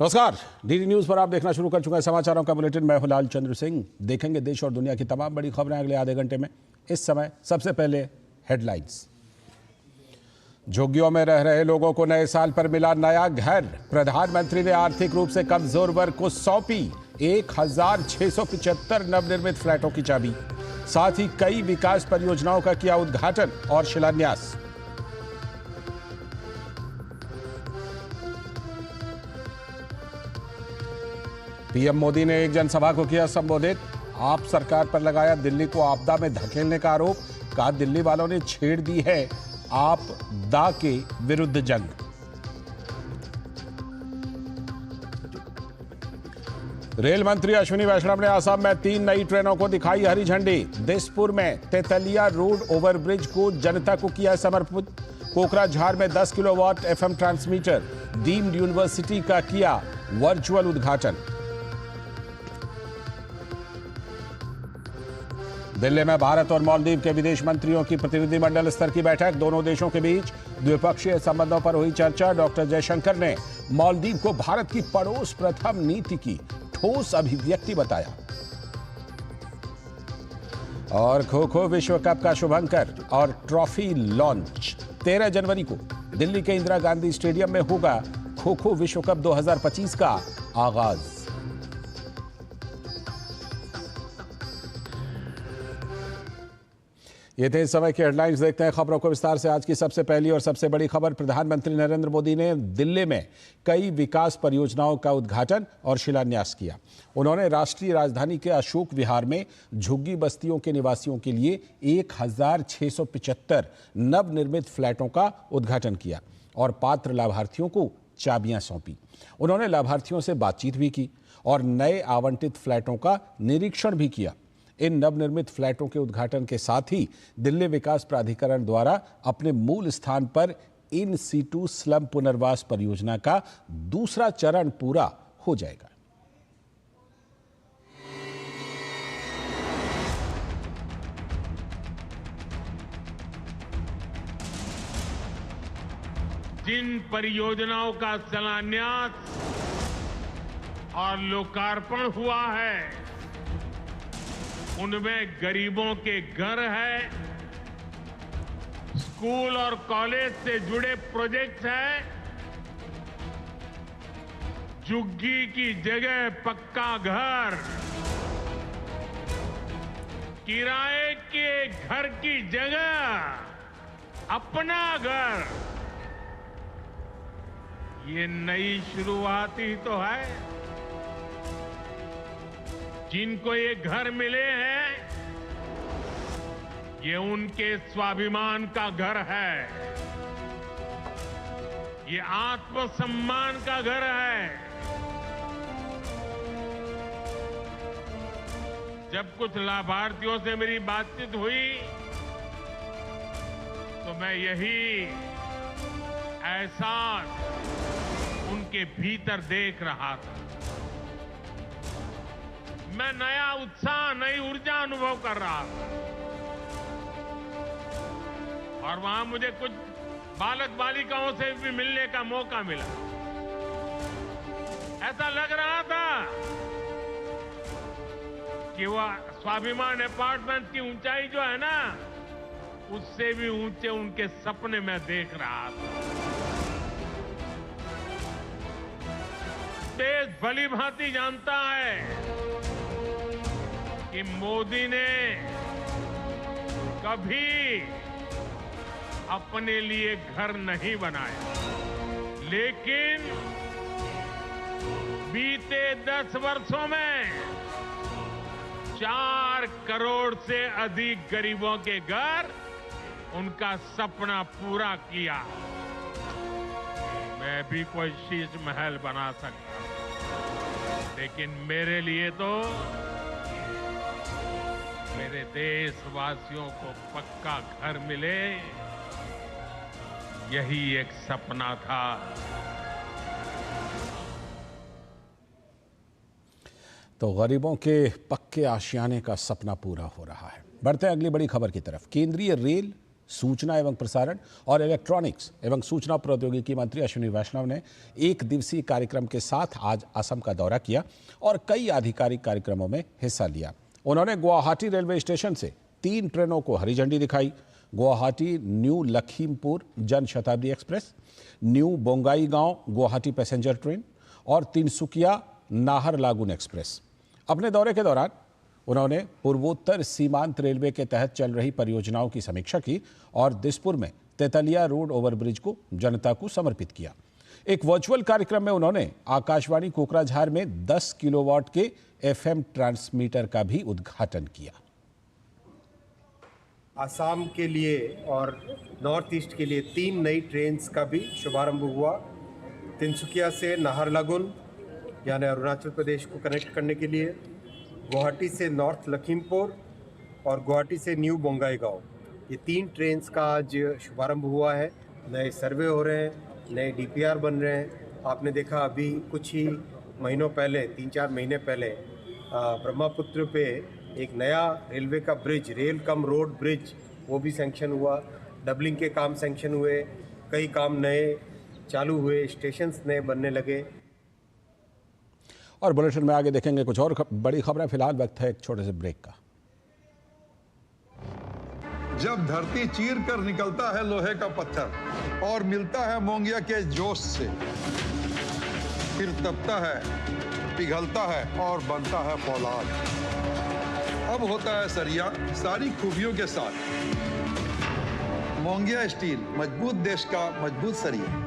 नमस्कार, DD news पर आप देखना शुरू कर चुके हैं समाचारों का बुलेटिन। मैं हूं लाल चंद्र सिंह। देखेंगे देश और दुनिया की तमाम बड़ी खबरें अगले आधे घंटे में। इस समय सबसे पहले हेडलाइंस। झुग्गियों में रह रहे लोगों को नए साल पर मिला नया घर। प्रधानमंत्री ने आर्थिक रूप से कमजोर वर्ग को सौंपी 1675 नवनिर्मित फ्लैटों की चाबी। साथ ही कई विकास परियोजनाओं का किया उद्घाटन और शिलान्यास। पीएम मोदी ने एक जनसभा को किया संबोधित। आप सरकार पर लगाया दिल्ली को आपदा में धकेलने का आरोप। कहा दिल्ली वालों ने छेड़ दी है आपदा के विरुद्ध जंग। रेल मंत्री अश्विनी वैष्णव ने असम में 3 नई ट्रेनों को दिखाई हरी झंडी। दिसपुर में तेतलिया रोड ओवरब्रिज को जनता को किया समर्पित। कोकराझार में 10 kilowatt FM transmitter. Deemed university का किया वर्चुअल उद्घाटन। दिल्ली में भारत और मालदीव के विदेश मंत्रियों की प्रतिनिधिमंडल स्तर की बैठक। दोनों देशों के बीच द्विपक्षीय संबंधों पर हुई चर्चा। डॉक्टर जयशंकर ने मालदीव को भारत की पड़ोस प्रथम नीति की ठोस अभिव्यक्ति बताया। और खो खो विश्व कप का शुभंकर और ट्रॉफी लॉन्च 13 जनवरी को दिल्ली के इंदिरा गांधी स्टेडियम में होगा खो खो विश्व कप 2025 का आगाज। ये थे इस समय की हेडलाइंस। देखते हैं खबरों को विस्तार से। आज की सबसे पहली और सबसे बड़ी खबर। प्रधानमंत्री नरेंद्र मोदी ने दिल्ली में कई विकास परियोजनाओं का उद्घाटन और शिलान्यास किया। उन्होंने राष्ट्रीय राजधानी के अशोक विहार में झुग्गी बस्तियों के निवासियों के लिए 1675 नवनिर्मित फ्लैटों का उद्घाटन किया और पात्र लाभार्थियों को चाबियां सौंपी। उन्होंने लाभार्थियों से बातचीत भी की और नए आवंटित फ्लैटों का निरीक्षण भी किया। इन नवनिर्मित फ्लैटों के उद्घाटन के साथ ही दिल्ली विकास प्राधिकरण द्वारा अपने मूल स्थान पर इन सीटू स्लम पुनर्वास परियोजना का दूसरा चरण पूरा हो जाएगा। जिन परियोजनाओं का शिलान्यास और लोकार्पण हुआ है उनमें गरीबों के घर है, स्कूल और कॉलेज से जुड़े प्रोजेक्ट्स हैं, झुग्गी की जगह पक्का घर, किराए के घर की जगह अपना घर। ये नई शुरुआत ही तो है। जिनको ये घर मिले हैं ये उनके स्वाभिमान का घर है, ये आत्मसम्मान का घर है। जब कुछ लाभार्थियों से मेरी बातचीत हुई तो मैं यही एहसास उनके भीतर देख रहा था। मैं नया उत्साह, नई ऊर्जा अनुभव कर रहा था। और वहां मुझे कुछ बालक बालिकाओं से भी मिलने का मौका मिला। ऐसा लग रहा था कि वह स्वाभिमान अपार्टमेंट की ऊंचाई जो है ना, उससे भी ऊंचे उनके सपने मैं देख रहा था। देश भली भांति जानता है कि मोदी ने कभी अपने लिए घर नहीं बनाया, लेकिन बीते 10 वर्षों में 4 करोड़ से अधिक गरीबों के घर, उनका सपना पूरा किया। मैं भी कोई शीश महल बना सकता, लेकिन मेरे लिए तो मेरे देशवासियों को पक्का घर मिले, यही एक सपना था। तो गरीबों के पक्के आशियाने का सपना पूरा हो रहा है। बढ़ते हैं अगली बड़ी खबर की तरफ। केंद्रीय रेल सूचना एवं प्रसारण और इलेक्ट्रॉनिक्स एवं सूचना प्रौद्योगिकी मंत्री अश्विनी वैष्णव ने एक दिवसीय कार्यक्रम के साथ आज असम का दौरा किया और कई आधिकारिक कार्यक्रमों में हिस्सा लिया। उन्होंने गुवाहाटी रेलवे स्टेशन से 3 ट्रेनों को हरी झंडी दिखाई। Guwahati new Lakhimpur Janshatabdi express, new Bongaigaon Guwahati passenger train और तिनसुकिया नाहरलागुन एक्सप्रेस। अपने दौरे के दौरान उन्होंने पूर्वोत्तर सीमांत रेलवे के तहत चल रही परियोजनाओं की समीक्षा की और दिसपुर में तेतलिया रोड ओवरब्रिज को जनता को समर्पित किया। एक वर्चुअल कार्यक्रम में उन्होंने आकाशवाणी कोकराझार में 10 किलोवाट के FM ट्रांसमीटर का भी उद्घाटन किया। आसाम के लिए और नॉर्थ ईस्ट के लिए 3 नई ट्रेन्स का भी शुभारंभ हुआ। तिनसुकिया से नाहरलागुन यानी अरुणाचल प्रदेश को कनेक्ट करने के लिए, गुवाहाटी से नॉर्थ लखीमपुर और गुवाहाटी से न्यू बोंगाईगांव, ये 3 ट्रेन्स का आज शुभारंभ हुआ है। नए सर्वे हो रहे हैं, नए DPR बन रहे हैं। आपने देखा अभी कुछ ही महीनों पहले, 3-4 महीने पहले ब्रह्मपुत्र पे एक नया रेलवे का bridge, rail cum road bridge, वो भी सैंक्शन हुआ। डबलिंग के काम सैंक्शन हुए, कई काम नए चालू हुए, स्टेशंस नए बनने लगे। और बुलेटिन में आगे देखेंगे कुछ और बड़ी खबरें। फिलहाल वक्त है एक छोटे से ब्रेक का। जब धरती चीर कर निकलता है लोहे का पत्थर और मिलता है मोंगिया के जोश से, फिर तपता है, पिघलता है और बनता है फौलाद। अब होता है सरिया सारी खूबियों के साथ। मोंगिया स्टील, मजबूत देश का मजबूत सरिया।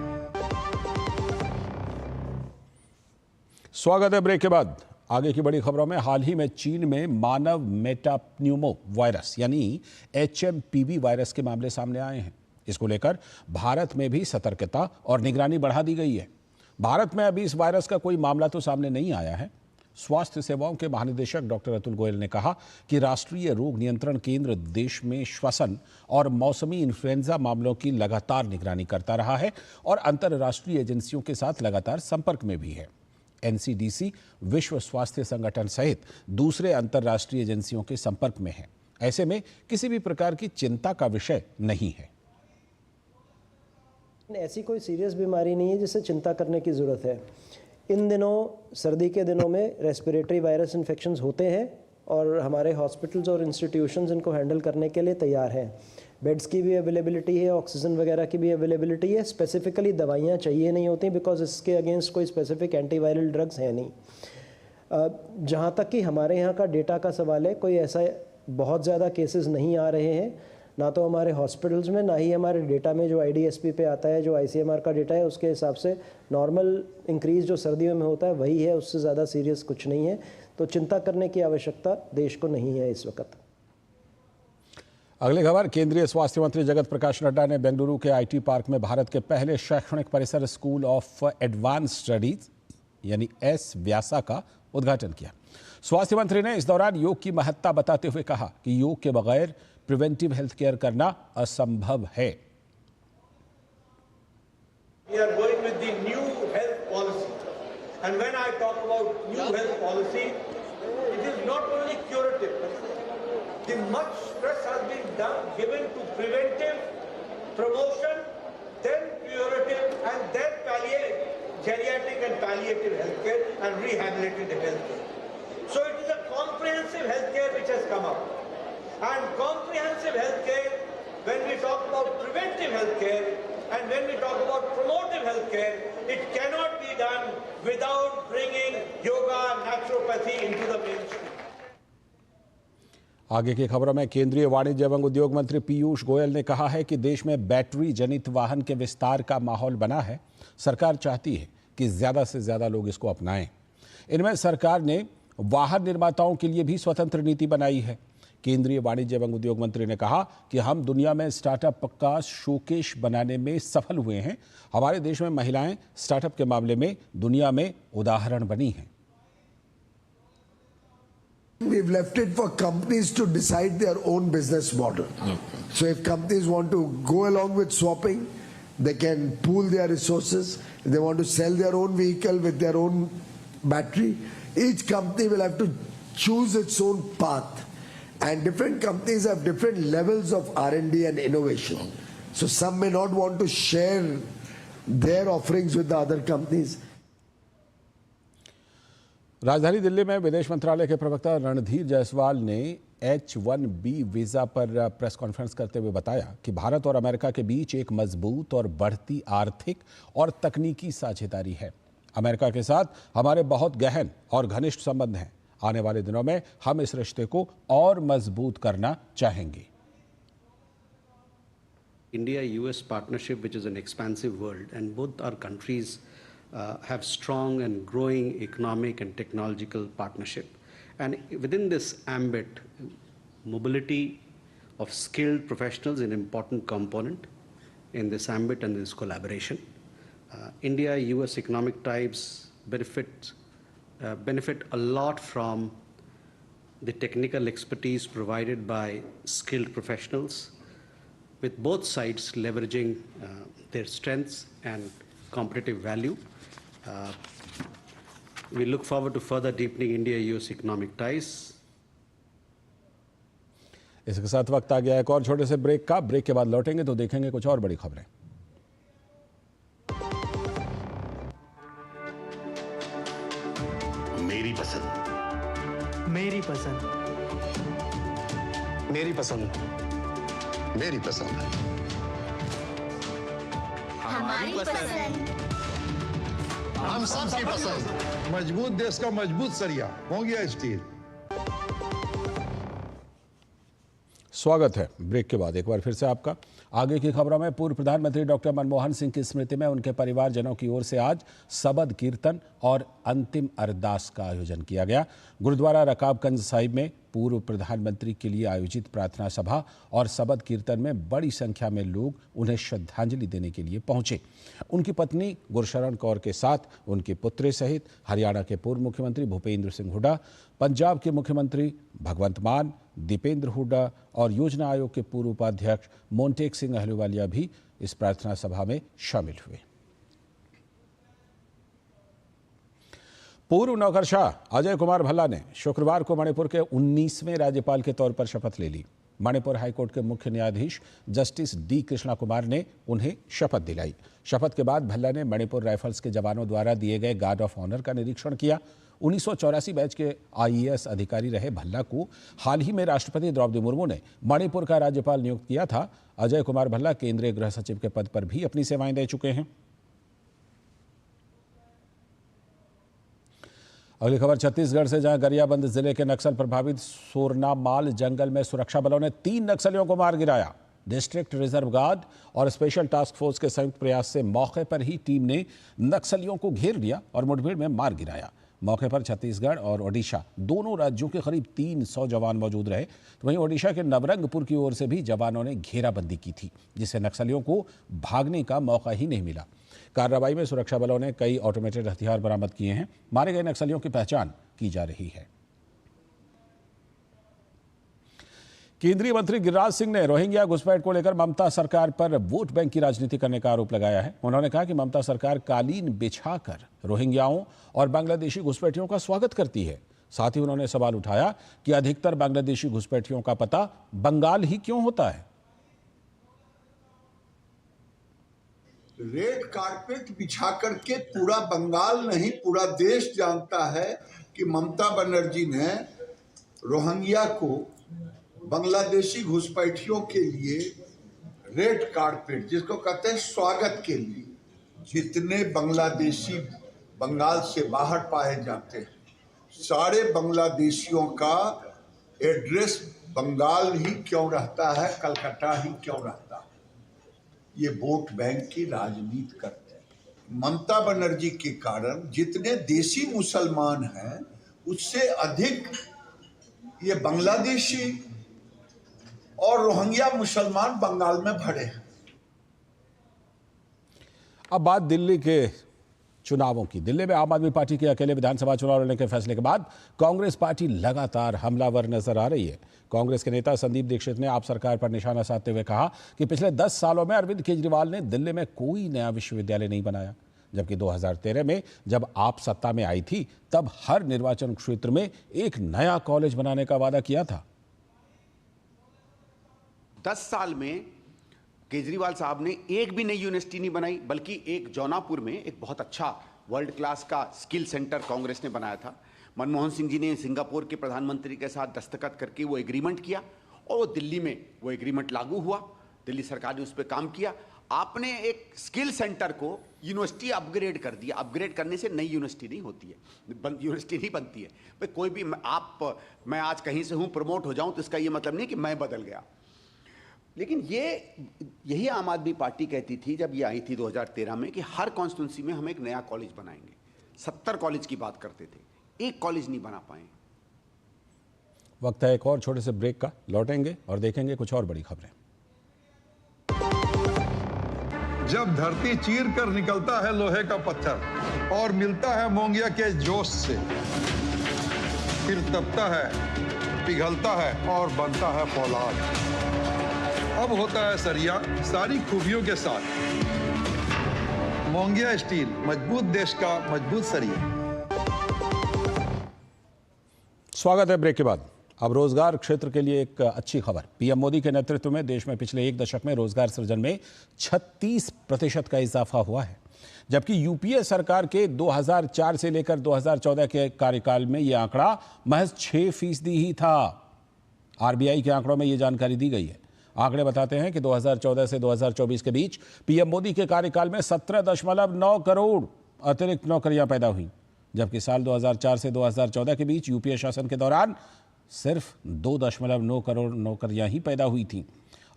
स्वागत है ब्रेक के बाद। आगे की बड़ी खबरों में, हाल ही में चीन में मानव मेटाप्न्यूमो वायरस यानी HMPV वायरस के मामले सामने आए हैं। इसको लेकर भारत में भी सतर्कता और निगरानी बढ़ा दी गई है। भारत में अभी इस वायरस का कोई मामला तो सामने नहीं आया है। स्वास्थ्य सेवाओं के महानिदेशक डॉक्टर अतुल गोयल ने कहा कि राष्ट्रीय रोग नियंत्रण केंद्र देश में श्वसन और मौसमी इन्फ्लुएंजा मामलों की लगातार निगरानी करता रहा है और अंतर्राष्ट्रीय एजेंसियों के साथ लगातार संपर्क में भी है। NCDC विश्व स्वास्थ्य संगठन सहित दूसरे अंतर्राष्ट्रीय एजेंसियों के संपर्क में है। ऐसे में किसी भी प्रकार की चिंता का विषय नहीं है। ऐसी कोई सीरियस बीमारी नहीं है जिससे चिंता करने की ज़रूरत है। इन दिनों, सर्दी के दिनों में रेस्पिरेटरी वायरस इन्फेक्शंस होते हैं और हमारे हॉस्पिटल्स और इंस्टीट्यूशंस इनको हैंडल करने के लिए तैयार हैं। बेड्स की भी अवेलेबिलिटी है, ऑक्सीजन वगैरह की भी अवेलेबिलिटी है। स्पेसिफिकली दवाइयाँ चाहिए नहीं होती बिकॉज इसके अगेंस्ट कोई स्पेसिफिक एंटीवायरल ड्रग्स हैं नहीं। जहाँ तक कि हमारे यहाँ का डेटा का सवाल है, कोई ऐसा बहुत ज़्यादा केसेस नहीं आ रहे हैं, ना तो हमारे हॉस्पिटल्स में, ना ही हमारे डेटा में जो IDSP पे आता है, जो ICMR का डेटा है, उसके हिसाब से नॉर्मल इंक्रीज जो सर्दियों में होता है वही है, उससे ज़्यादा सीरियस कुछ नहीं है। तो चिंता करने की आवश्यकता देश को नहीं है इस वक्त। अगली खबर, केंद्रीय स्वास्थ्य मंत्री जगत प्रकाश नड्डा ने बेंगलुरु के IT पार्क में भारत के पहले शैक्षणिक परिसर स्कूल ऑफ एडवांस स्टडीज यानी S-व्यासा का उद्घाटन किया। स्वास्थ्य मंत्री ने इस दौरान योग की महत्ता बताते हुए कहा कि योग के बगैर प्रिवेंटिव हेल्थ केयर करना असंभव है। We are going with the new health policy, and when I talk about new health policy, it is not only curative. The much stress has been given to preventive, promotion, then curative, and then geriatric and palliative healthcare and rehabilitative healthcare. So it is a comprehensive healthcare which has come up. And comprehensive healthcare, when we talk about preventive healthcare and when we talk about promotive healthcare, it cannot be done without bringing yoga and naturopathy into the mainstream. आगे की खबरों में, केंद्रीय वाणिज्य एवं उद्योग मंत्री पीयूष गोयल ने कहा है कि देश में बैटरी जनित वाहन के विस्तार का माहौल बना है। सरकार चाहती है कि ज्यादा से ज्यादा लोग इसको अपनाएं। इनमें सरकार ने वाहन निर्माताओं के लिए भी स्वतंत्र नीति बनाई है। केंद्रीय वाणिज्य एवं उद्योग मंत्री ने कहा कि हम दुनिया में स्टार्टअप का शोकेश बनाने में सफल हुए हैं। हमारे देश में महिलाएं स्टार्टअप के मामले में दुनिया में उदाहरण बनी हैं। We've left it for companies to decide their own business model. So if companies want to go along with swapping, they can pool their resources. If they want to sell their own vehicle with their own battery, each company will have to choose its own path. And different companies have different levels of R&D and innovation. So some may not want to share their offerings with the other companies. राजधानी दिल्ली में विदेश मंत्रालय के प्रवक्ता रणधीर जायसवाल ने H-1B visa पर press conference करते हुए बताया कि भारत और अमेरिका के बीच एक मजबूत और बढ़ती आर्थिक और तकनीकी साझेदारी है। अमेरिका के साथ हमारे बहुत गहन और घनिष्ठ संबंध हैं। आने वाले दिनों में हम इस रिश्ते को और मजबूत करना चाहेंगे। India-US partnership, which is an expansive world, and both our countries have strong and growing economic and technological partnership. And within this ambit, mobility of skilled professionals is an important component in this ambit and this collaboration. India-US economic ties benefit a lot from the technical expertise provided by skilled professionals, with both sides leveraging their strengths and competitive value. We look forward to further deepening India-US economic ties. इसके साथ वक्त आ गया एक और छोटे से break का। Break के बाद लौटेंगे तो देखेंगे कुछ और बड़ी खबरें। मेरी पसंद, मेरी पसंद, मेरी पसंद, मेरी पसंद, हमारी पसंद, हम सबकी पसंद। मजबूत देश का मजबूत सरिया मोंगिया स्टील। स्वागत है ब्रेक के बाद एक बार फिर से आपका। आगे की खबरों में पूर्व प्रधानमंत्री डॉक्टर मनमोहन सिंह की स्मृति में उनके परिवारजनों की ओर से आज सबद कीर्तन और अंतिम अरदास का आयोजन किया गया। गुरुद्वारा रकाबगंज साहिब में पूर्व प्रधानमंत्री के लिए आयोजित प्रार्थना सभा और सबद कीर्तन में बड़ी संख्या में लोग उन्हें श्रद्धांजलि देने के लिए पहुंचे। उनकी पत्नी गुरशरण कौर के साथ उनके पुत्रे सहित हरियाणा के पूर्व मुख्यमंत्री भूपेंद्र सिंह हुड्डा, पंजाब के मुख्यमंत्री भगवंत मान, दीपेंद्र हुड्डा और योजना आयोग के पूर्व उपाध्यक्ष मोंटेक सिंह अहलूवालिया भी इस प्रार्थना सभा में शामिल हुए। पूर्व नौकरशाह अजय कुमार भल्ला ने शुक्रवार को मणिपुर के 19वें राज्यपाल के तौर पर शपथ ले ली। मणिपुर हाईकोर्ट के मुख्य न्यायाधीश जस्टिस डी कृष्णा कुमार ने उन्हें शपथ दिलाई। शपथ के बाद भल्ला ने मणिपुर राइफल्स के जवानों द्वारा दिए गए गार्ड ऑफ ऑनर का निरीक्षण किया। 1984 बैच के IAS अधिकारी रहे भल्ला को हाल ही में राष्ट्रपति द्रौपदी मुर्मू ने मणिपुर का राज्यपाल नियुक्त किया था। अजय कुमार भल्ला केंद्रीय गृह सचिव के पद पर भी अपनी सेवाएं दे चुके हैं। अगली खबर छत्तीसगढ़ से, जहां गरियाबंद जिले के नक्सल प्रभावित सोरनामाल जंगल में सुरक्षा बलों ने 3 नक्सलियों को मार गिराया। डिस्ट्रिक्ट रिजर्व गार्ड और स्पेशल टास्क फोर्स के संयुक्त प्रयास से मौके पर ही टीम ने नक्सलियों को घेर लिया और मुठभेड़ में मार गिराया। मौके पर छत्तीसगढ़ और ओडिशा दोनों राज्यों के करीब 300 जवान मौजूद रहे। तो वहीं ओडिशा के नवरंगपुर की ओर से भी जवानों ने घेराबंदी की थी, जिससे नक्सलियों को भागने का मौका ही नहीं मिला। कार्रवाई में सुरक्षा बलों ने कई ऑटोमेटेड हथियार बरामद किए हैं। मारे गए नक्सलियों की पहचान की जा रही है। केंद्रीय मंत्री गिरिराज सिंह ने रोहिंग्या घुसपैठ को लेकर ममता सरकार पर वोट बैंक की राजनीति करने का आरोप लगाया है। उन्होंने कहा कि ममता सरकार कालीन बिछाकर रोहिंग्याओं और बांग्लादेशी घुसपैठियों का स्वागत करती है। साथ ही उन्होंने सवाल उठाया कि अधिकतर बांग्लादेशी घुसपैठियों का पता बंगाल ही क्यों होता है। रेड कारपेट बिछा करके पूरा बंगाल नहीं पूरा देश जानता है कि ममता बनर्जी ने रोहिंग्या को बांग्लादेशी घुसपैठियों के लिए रेड कारपेट, जिसको कहते हैं स्वागत के लिए, जितने बांग्लादेशी बंगाल से बाहर पाए जाते हैं सारे बांग्लादेशियों का एड्रेस बंगाल ही क्यों रहता है, कलकत्ता ही क्यों रहता है। ये वोट बैंक की राजनीति करते हैं। ममता बनर्जी के कारण जितने देसी मुसलमान हैं उससे अधिक ये बांग्लादेशी और रोहिंग्या मुसलमान बंगाल में भरे हैं। अब बात दिल्ली के चुनावों की। दिल्ली में आम आदमी पार्टी के अकेले विधानसभा चुनाव लड़ने के फैसले के बाद कांग्रेस पार्टी लगातार हमलावर नजर आ रही है। कांग्रेस के नेता संदीप दीक्षित ने आप सरकार पर निशाना साधते हुए कहा कि पिछले 10 सालों में अरविंद केजरीवाल ने दिल्ली में कोई नया विश्वविद्यालय नहीं बनाया, जबकि 2013 में जब आप सत्ता में आई थी तब हर निर्वाचन क्षेत्र में एक नया कॉलेज बनाने का वादा किया था। 10 साल में केजरीवाल साहब ने एक भी नई यूनिवर्सिटी नहीं बनाई, बल्कि एक जौनापुर में एक बहुत अच्छा वर्ल्ड क्लास का स्किल सेंटर कांग्रेस ने बनाया था। मनमोहन सिंह जी ने सिंगापुर के प्रधानमंत्री के साथ दस्तखत करके वो एग्रीमेंट किया और वो दिल्ली में वो एग्रीमेंट लागू हुआ। दिल्ली सरकार ने उस पर काम किया। आपने एक स्किल सेंटर को यूनिवर्सिटी अपग्रेड कर दिया। अपग्रेड करने से नई यूनिवर्सिटी नहीं होती है, यूनिवर्सिटी नहीं बनती है। भाई कोई भी मैं आज कहीं से हूँ, प्रमोट हो जाऊँ तो इसका ये मतलब नहीं कि मैं बदल गया। लेकिन यही आम आदमी पार्टी कहती थी जब ये आई थी 2013 में कि हर कॉन्स्टिट्यूंसी में हम एक नया कॉलेज बनाएंगे। 70 कॉलेज की बात करते थे, एक कॉलेज नहीं बना पाए। वक्त है एक और छोटे से ब्रेक का, लौटेंगे और देखेंगे कुछ और बड़ी खबरें। जब धरती चीर कर निकलता है लोहे का पत्थर और मिलता है मोंगिया के जोश से, फिर तपता है, पिघलता है और बनता है फौलाद। अब होता है सरिया सारी खूबियों के साथ। मोंगिया स्टील, मजबूत देश का मजबूत सरिया। स्वागत है ब्रेक के बाद। अब रोजगार क्षेत्र के लिए एक अच्छी खबर। पीएम मोदी के नेतृत्व में देश में पिछले एक दशक में रोजगार सृजन में 36% का इजाफा हुआ है, जबकि यूपीए सरकार के 2004 से लेकर 2014 के कार्यकाल में यह आंकड़ा महज 6% ही था। आरबीआई के आंकड़ों में यह जानकारी दी गई है। आंकड़े बताते हैं कि 2014 से 2024 के बीच पीएम मोदी के कार्यकाल में 17.9 करोड़ अतिरिक्त नौकरियां पैदा हुई, जबकि साल 2004 से 2014 के बीच यूपीए शासन के दौरान सिर्फ 2.9 करोड़ नौकरियां ही पैदा हुई थीं।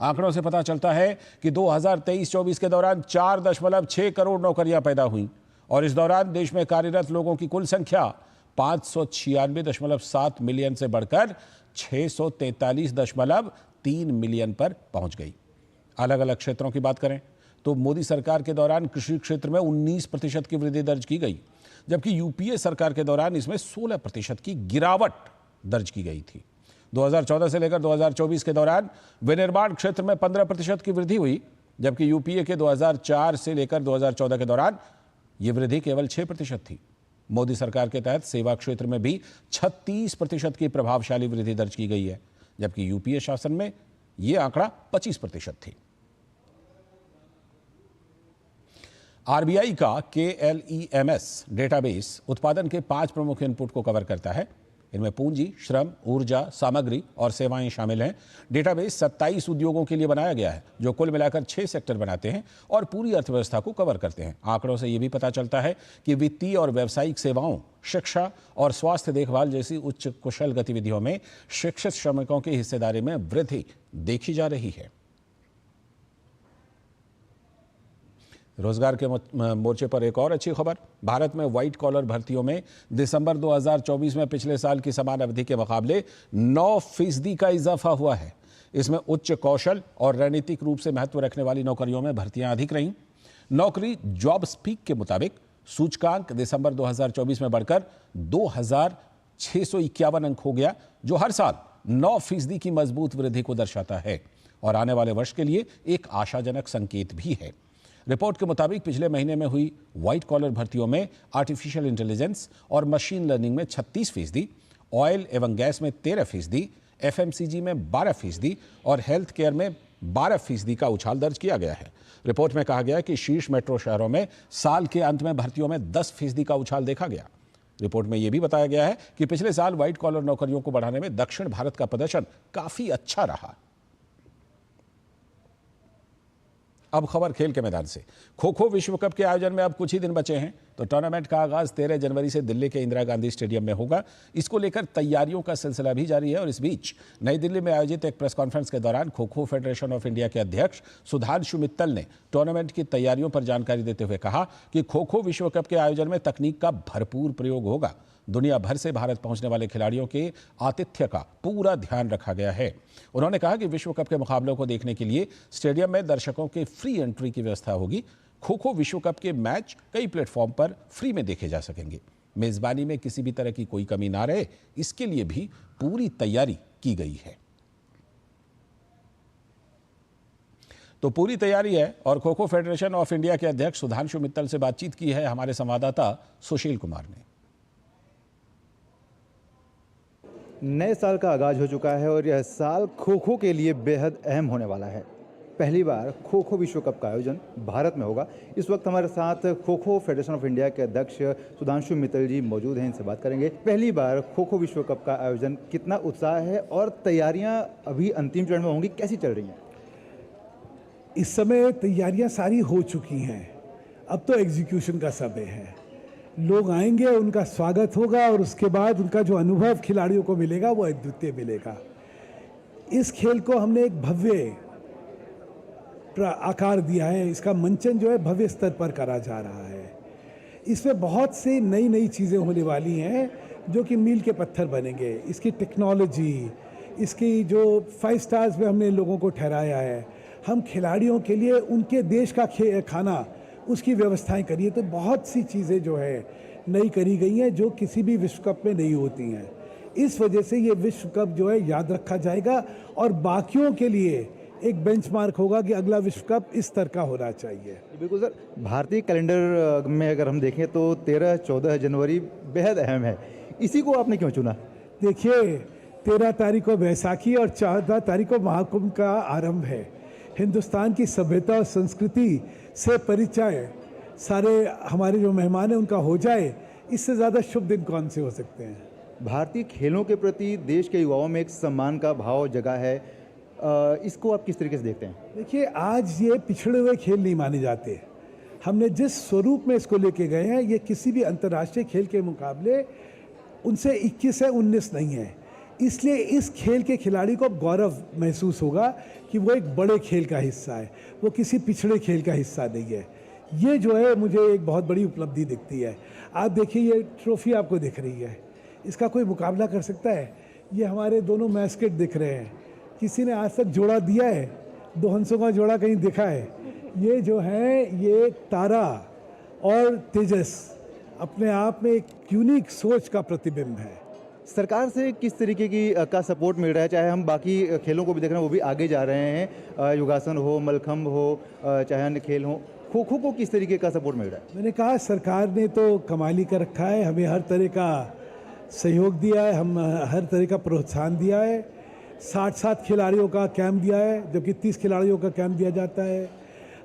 आंकड़ों से पता चलता है कि 2023-24 के दौरान 4.6 करोड़ नौकरियां पैदा हुई और इस दौरान देश में कार्यरत लोगों की कुल संख्या 596.7 मिलियन से बढ़कर 643.3 मिलियन पर पहुंच गई। अलग अलग क्षेत्रों की बात करें तो मोदी सरकार के दौरान कृषि क्षेत्र में 19% की वृद्धि दर्ज की गई, जबकि यूपीए सरकार के दौरान इसमें 16% की गिरावट दर्ज की गई थी। 2014 से लेकर 2024 के दौरान विनिर्माण क्षेत्र में 15% की वृद्धि हुई, जबकि यूपीए के 2004 से लेकर 2014 के दौरान यह वृद्धि केवल 6% थी। मोदी सरकार के तहत सेवा क्षेत्र में भी 36% की प्रभावशाली वृद्धि दर्ज की गई है, जबकि यूपीए शासन में यह आंकड़ा 25% थी। आरबीआई का KLEMS डेटाबेस उत्पादन के 5 प्रमुख इनपुट को कवर करता है। इनमें पूंजी, श्रम, ऊर्जा, सामग्री और सेवाएं शामिल हैं। डेटाबेस 27 उद्योगों के लिए बनाया गया है, जो कुल मिलाकर 6 सेक्टर बनाते हैं और पूरी अर्थव्यवस्था को कवर करते हैं। आंकड़ों से यह भी पता चलता है कि वित्तीय और व्यावसायिक सेवाओं, शिक्षा और स्वास्थ्य देखभाल जैसी उच्च कुशल गतिविधियों में शिक्षित श्रमिकों की हिस्सेदारी में वृद्धि देखी जा रही है। रोजगार के मोर्चे पर एक और अच्छी खबर। भारत में व्हाइट कॉलर भर्तियों में दिसंबर 2024 में पिछले साल की समान अवधि के मुकाबले 9% का इजाफा हुआ है। इसमें उच्च कौशल और रणनीतिक रूप से महत्व रखने वाली नौकरियों में भर्तियां अधिक रहीं। नौकरी जॉब स्पीक के मुताबिक सूचकांक दिसंबर 2024 में बढ़कर 2651 अंक हो गया, जो हर साल 9% की मजबूत वृद्धि को दर्शाता है और आने वाले वर्ष के लिए एक आशाजनक संकेत भी है। रिपोर्ट के मुताबिक पिछले महीने में हुई व्हाइट कॉलर भर्तियों में आर्टिफिशियल इंटेलिजेंस और मशीन लर्निंग में 36%, ऑयल एवं गैस में 13%, एफएमसीजी में 12% और हेल्थ केयर में 12% का उछाल दर्ज किया गया है। रिपोर्ट में कहा गया कि शीर्ष मेट्रो शहरों में साल के अंत में भर्तियों में 10% का उछाल देखा गया। रिपोर्ट में यह भी बताया गया है कि पिछले साल व्हाइट कॉलर नौकरियों को बढ़ाने में दक्षिण भारत का प्रदर्शन काफी अच्छा रहा। अब खबर खेल के मैदान से। खो खो विश्व कप के आयोजन में अब कुछ ही दिन बचे हैं, तो टूर्नामेंट का आगाज 13 जनवरी से दिल्ली के इंदिरा गांधी स्टेडियम में होगा। इसको लेकर तैयारियों का सिलसिला भी जारी है और इस बीच नई दिल्ली में आयोजित एक प्रेस कॉन्फ्रेंस के दौरान kho kho federation of India के अध्यक्ष सुधांशु मित्तल ने टूर्नामेंट की तैयारियों पर जानकारी देते हुए कहा कि खो खो विश्व कप के आयोजन में तकनीक का भरपूर प्रयोग होगा। दुनिया भर से भारत पहुंचने वाले खिलाड़ियों के आतिथ्य का पूरा ध्यान रखा गया है। उन्होंने कहा कि विश्व कप के मुकाबलों को देखने के लिए स्टेडियम में दर्शकों के फ्री एंट्री की व्यवस्था होगी। खो खो विश्व कप के मैच कई प्लेटफॉर्म पर फ्री में देखे जा सकेंगे। मेजबानी में किसी भी तरह की कोई कमी ना रहे, इसके लिए भी पूरी तैयारी की गई है। तो पूरी तैयारी है और kho kho federation of India के अध्यक्ष सुधांशु मित्तल से बातचीत की है हमारे संवाददाता सुशील कुमार ने। नए साल का आगाज हो चुका है और यह साल खो खो के लिए बेहद अहम होने वाला है। पहली बार खो खो विश्व कप का आयोजन भारत में होगा। इस वक्त हमारे साथ kho kho federation of India के अध्यक्ष सुधांशु मित्तल जी मौजूद हैं, इनसे बात करेंगे। पहली बार खो खो विश्व कप का आयोजन, कितना उत्साह है और तैयारियां अभी अंतिम चरण में होंगी, कैसी चल रही हैं? इस समय तैयारियां सारी हो चुकी हैं, अब तो एग्जीक्यूशन का समय है। लोग आएंगे, उनका स्वागत होगा और उसके बाद उनका जो अनुभव खिलाड़ियों को मिलेगा वो अद्वितीय मिलेगा। इस खेल को हमने एक भव्य आकार दिया है, इसका मंचन जो है भव्य स्तर पर करा जा रहा है। इसमें बहुत सी नई नई चीज़ें होने वाली हैं जो कि मील के पत्थर बनेंगे। इसकी टेक्नोलॉजी, इसकी जो 5 स्टार्स में हमने लोगों को ठहराया है, हम खिलाड़ियों के लिए उनके देश का खाना उसकी व्यवस्थाएं करिए, तो बहुत सी चीज़ें जो है नई करी गई हैं जो किसी भी विश्व कप में नहीं होती हैं। इस वजह से ये विश्व कप जो है याद रखा जाएगा और बाकियों के लिए एक बेंचमार्क होगा कि अगला विश्व कप इस स्तर का होना चाहिए। बिल्कुल सर, भारतीय कैलेंडर में अगर हम देखें तो 13-14 जनवरी बेहद अहम है, इसी को आपने क्यों चुना? देखिए, 13 तारीख को बैसाखी और 14 तारीख को महाकुंभ का आरंभ है। हिंदुस्तान की सभ्यता और संस्कृति से परिचय सारे हमारे जो मेहमान हैं उनका हो जाए, इससे ज़्यादा शुभ दिन कौन से हो सकते हैं। भारतीय खेलों के प्रति देश के युवाओं में एक सम्मान का भाव जगा है, इसको आप किस तरीके से देखते हैं? देखिए, आज ये पिछड़े हुए खेल नहीं माने जाते। हमने जिस स्वरूप में इसको लेके गए हैं, ये किसी भी अंतर्राष्ट्रीय खेल के मुकाबले उनसे 21 है, 19 नहीं है। इसलिए इस खेल के खिलाड़ी को गौरव महसूस होगा कि वो एक बड़े खेल का हिस्सा है, वो किसी पिछड़े खेल का हिस्सा नहीं है। ये जो है मुझे एक बहुत बड़ी उपलब्धि दिखती है। आप देखिए, ये ट्रॉफी आपको दिख रही है, इसका कोई मुकाबला कर सकता है? ये हमारे दोनों मैस्केट दिख रहे हैं, किसी ने आज तक जोड़ा दिया है? 2 हंसों का जोड़ा कहीं दिखा है? ये जो है, ये तारा और तेजस अपने आप में एक यूनिक सोच का प्रतिबिंब है। सरकार से किस तरीके का सपोर्ट मिल रहा है? चाहे हम बाकी खेलों को भी देख रहे हैं, वो भी आगे जा रहे हैं, योगासन हो, मलखंभ हो, चाहे अन्य खेल हो, खो खो को किस तरीके का सपोर्ट मिल रहा है? मैंने कहा, सरकार ने तो कमाल ही कर रखा है, हमें हर तरह का सहयोग दिया है, हम हर तरह का प्रोत्साहन दिया है। 60 खिलाड़ियों का कैंप दिया है, जबकि 30 खिलाड़ियों का कैंप दिया जाता है।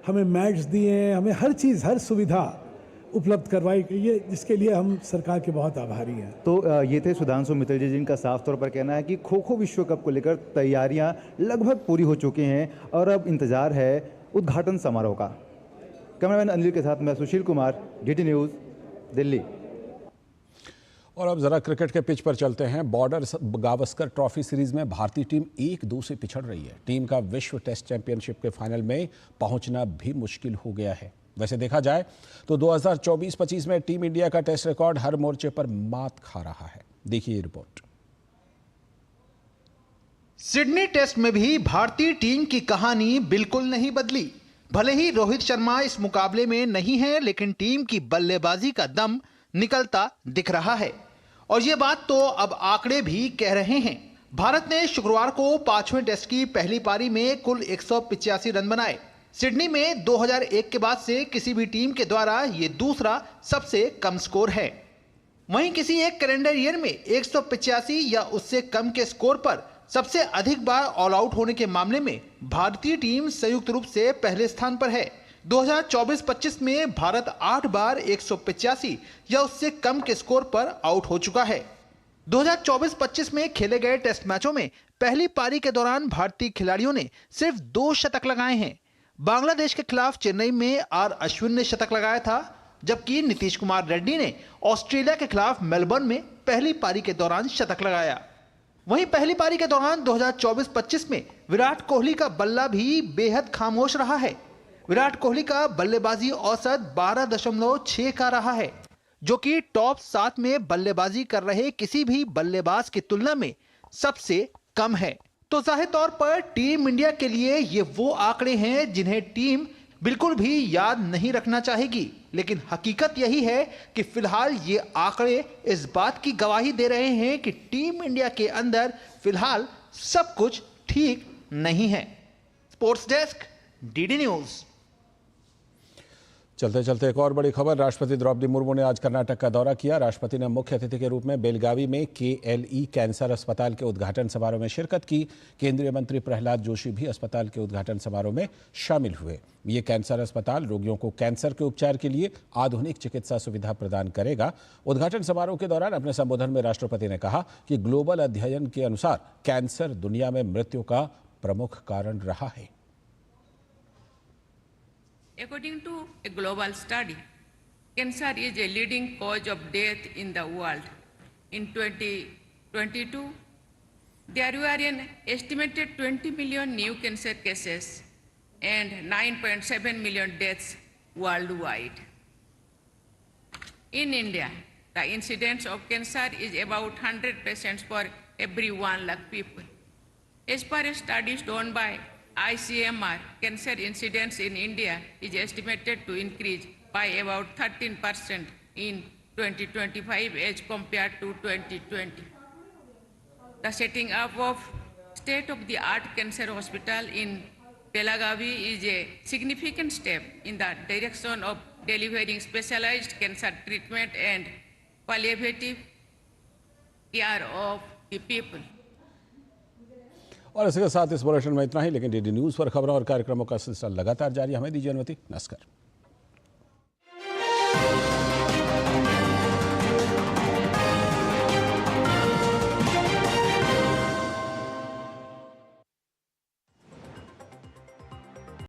हमें मैट्स दिए हैं, हमें हर चीज़, हर सुविधा उपलब्ध करवाई गई है, जिसके लिए हम सरकार के बहुत आभारी हैं। तो ये थे सुधांशु मित्तल जी, जिनका साफ तौर पर कहना है कि खो खो विश्व कप को लेकर तैयारियां लगभग पूरी हो चुकी हैं और अब इंतजार है उद्घाटन समारोह का। कैमरामैन अनिल के साथ मैं सुशील कुमार, DT न्यूज़, दिल्ली। और अब जरा क्रिकेट के पिच पर चलते हैं। बॉर्डर गावस्कर ट्रॉफी सीरीज में भारतीय टीम 1-2 से पिछड़ रही है। टीम का विश्व टेस्ट चैंपियनशिप के फाइनल में पहुंचना भी मुश्किल हो गया है। वैसे देखा जाए तो 2024-25 में टीम इंडिया का टेस्ट रिकॉर्ड हर मोर्चे पर मात खा रहा है। देखिए ये रिपोर्ट। सिडनी टेस्ट में भी भारतीय टीम की कहानी बिल्कुल नहीं बदली। भले ही रोहित शर्मा इस मुकाबले में नहीं है, लेकिन टीम की बल्लेबाजी का दम निकलता दिख रहा है और ये बात तो अब आंकड़े भी कह रहे हैं। भारत ने शुक्रवार को 5वें टेस्ट की पहली पारी में कुल 185 रन बनाए। सिडनी में 2001 के बाद से किसी भी टीम के द्वारा ये दूसरा सबसे कम स्कोर है। वहीं किसी एक कैलेंडर ईयर में 185 या उससे कम के स्कोर पर सबसे अधिक बार ऑल आउट होने के मामले में भारतीय टीम संयुक्त रूप से पहले स्थान पर है। 2024-25 में भारत 8 बार 185 या उससे कम के स्कोर पर आउट हो चुका है। 2024-25 में खेले गए टेस्ट मैचों में पहली पारी के दौरान भारतीय खिलाड़ियों ने सिर्फ 2 शतक लगाए हैं। बांग्लादेश के खिलाफ चेन्नई में आर अश्विन ने शतक लगाया था, जबकि नीतीश कुमार रेड्डी ने ऑस्ट्रेलिया के खिलाफ मेलबर्न में पहली पारी के दौरान शतक लगाया। वहीं पहली पारी के दौरान 2024-25 में विराट कोहली का बल्ला भी बेहद खामोश रहा है। विराट कोहली का बल्लेबाजी औसत 12.6 का रहा है, जो कि टॉप 7 में बल्लेबाजी कर रहे किसी भी बल्लेबाज की तुलना में सबसे कम है। तो जाहिर तौर पर टीम इंडिया के लिए ये वो आंकड़े हैं जिन्हें टीम बिल्कुल भी याद नहीं रखना चाहेगी, लेकिन हकीकत यही है कि फिलहाल ये आंकड़े इस बात की गवाही दे रहे हैं कि टीम इंडिया के अंदर फिलहाल सब कुछ ठीक नहीं है। Sports desk, DD news. चलते चलते एक और बड़ी खबर। राष्ट्रपति द्रौपदी मुर्मू ने आज कर्नाटक का दौरा किया। राष्ट्रपति ने मुख्य अतिथि के रूप में बेलगावी में KLE कैंसर अस्पताल के उद्घाटन समारोह में शिरकत की। केंद्रीय मंत्री प्रहलाद जोशी भी अस्पताल के उद्घाटन समारोह में शामिल हुए। ये कैंसर अस्पताल रोगियों को कैंसर के उपचार के लिए आधुनिक चिकित्सा सुविधा प्रदान करेगा। उद्घाटन समारोह के दौरान अपने संबोधन में राष्ट्रपति ने कहा कि ग्लोबल अध्ययन के अनुसार कैंसर दुनिया में मृत्यु का प्रमुख कारण रहा है। According to a global study, cancer is a leading cause of death in the world. In 2022, there were an estimated 20 million new cancer cases and 9.7 million deaths worldwide. In India, the incidence of cancer is about 100 patients for every 1 lakh people. As per studies done by ICMR, cancer incidence in India is estimated to increase by about 13% in 2025 as compared to 2020. The setting up of state-of-the-art cancer hospital in Belagavi is a significant step in the direction of delivering specialized cancer treatment and palliative care of the people. और इसके साथ इस bulletin में इतना ही, लेकिन DD news पर खबरों और कार्यक्रमों का सिलसिला लगातार जारी। हमें दीजिए अनुमति। नमस्कार।